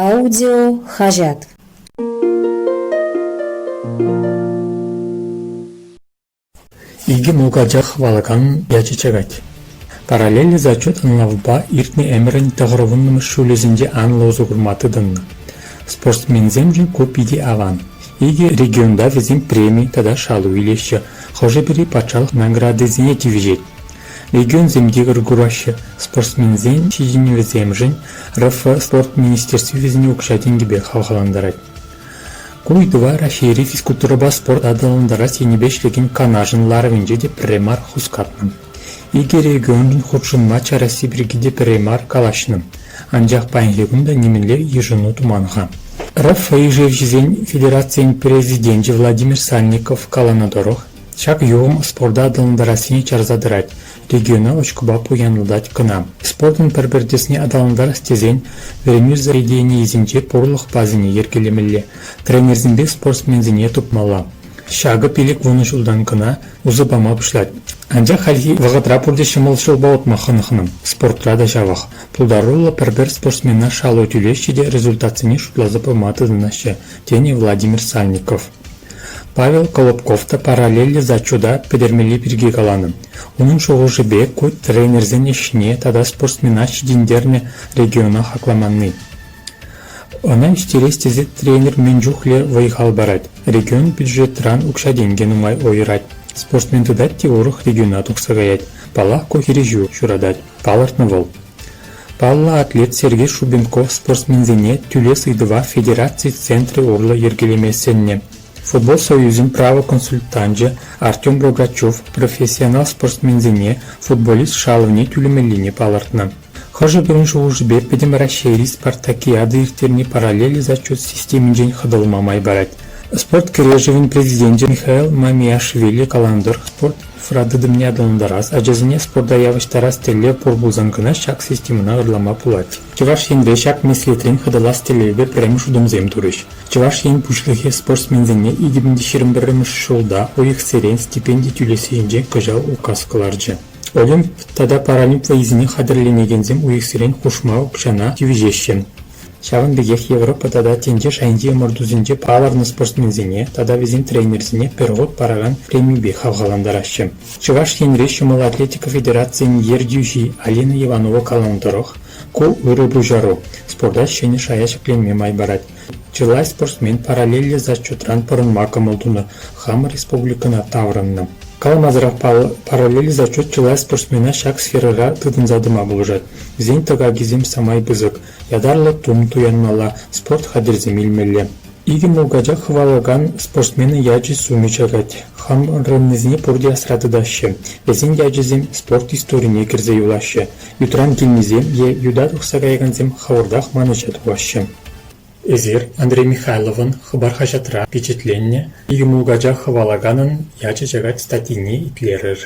Аудиохаçат. Иги мулкача хăвалаканăн ячĕ чакать. Паралельле зачет анлавба иртне эмерен тăғырăвыннăмăш шулесинче анлозу курматыдăннă. Спортсменсемшẽн көп иди аван. Иги регионта весем преми тата шалу илеççĕ, хăшĕ-пĕри патшалăх наградисене тивечет. Регион земде кыргураççă спортсменсен çиçине весемшẽн РФ спорт министерстве весене укша тенгипе халхаландарать. Куйдыва рашери физкультураба спорт адалындара сенебешлеген канажын ларвинче де премар хускатным. Иги регионын худшынма чараси биргиде премар калашным. Анчах пайынлегунда немелер ежыну туманға. РФ Ижевжизен федерациян президенті Владимир Сальников каланадорох чак юғым спорда адалындарасыне чарзадырать. Региона очкуба пуянылдать кына. Спортын пәрбердесіне адалындар стезен веремир заведение изинче порлық базыне ергелемелле. Тренерзінбе спортсмензіне тупмала. Шагы пелек вуны жылдан кына узы бама пышлать. Анча хальхи вағытра пурде шымылшыл баутма хынықыным. Спортра да жавақ. Пулдарула пәрбер спортсменна шалу тюлешчеде результатсыне шутлазы пыматыдынашы. Тене Владимир Сальников. Павел Колобковта паралельле зачуда педермели пирге каланы. Унун шоғужыбе көт тренерзен ешіне тада спортсмена шидиндерне региона хакламанны. Она истерестезе тренер менжухле вайхал барать. Регион бюджетран укша денген умай ойрать. Спортсмен тудать теорых региона тухсагаять. Пала кохережу шурадать. Палартны вол. Палла атлет Сергей Шубенков спортсмензене тюлес идыва федерации центры орла ергелемесенне. Футбол союзин право консультанчы Артем Рогачев профессионал спортсмензене футболист шалывне тюлемелине палартны. Хăшĕ-пĕрин шоғужбе педем рашери спартакиады иртерне параллелле зачет системинчен хăдылмамай барать. Спорт кережевин президенті Михаил Мамияшвили каландыр спорт фрадыдымне адалындарас, ажазыне спорда явыштарас теле порбулзанкына шак системына ырлама пулать. Чываш енбе шак меслетрен хăдылас телебе преми шудымзем турыш. Чываш ен пучлыхе спортсмензене игибинде ширымбіріміш шолда ойық серен стипендий тюлесейінже кыжал указ кыларчы. Олимп тада паралимп вайызыне хадырленегензем уйықсырен хушма укшана тивечет. Шавын бегех Европа тада тенде шайынде мордузинде паларны спортсмензене тада везен тренерзине пергот параган премибе хавгаландарашы. Чываш енре шымыл атлетика федерациян ердюжи Алина Иванова каландырох ку ыры бужару. Спорда шене шаяшықленме май барать. Чылай спортсмен паралельле зачетран пырынма кымылдуны хам республикана таврынны. Калмазырақ параллель зачет чылай спортсмена шак сферыға тыдынзадыма болжат. Зен тыға гизем самай бызык. Ядарлы тум туянмала спорт хадырзем илмелле. Иги мулкача хăвалаканăн спортсмены ячĕ-сумĕ чакать. Хам рыннызне пурде асратыдашы. Весен ячĕзем спорт историне кирзе юлашы. Ютран келнезем е юда тухса кайгансем хавырдах маныча туашы. Эзер Андрей Михайловăн Хыпар хаçатра пичетленнĕ иги мулкача хăвалаканăн ячĕ чакать статине итлерыр.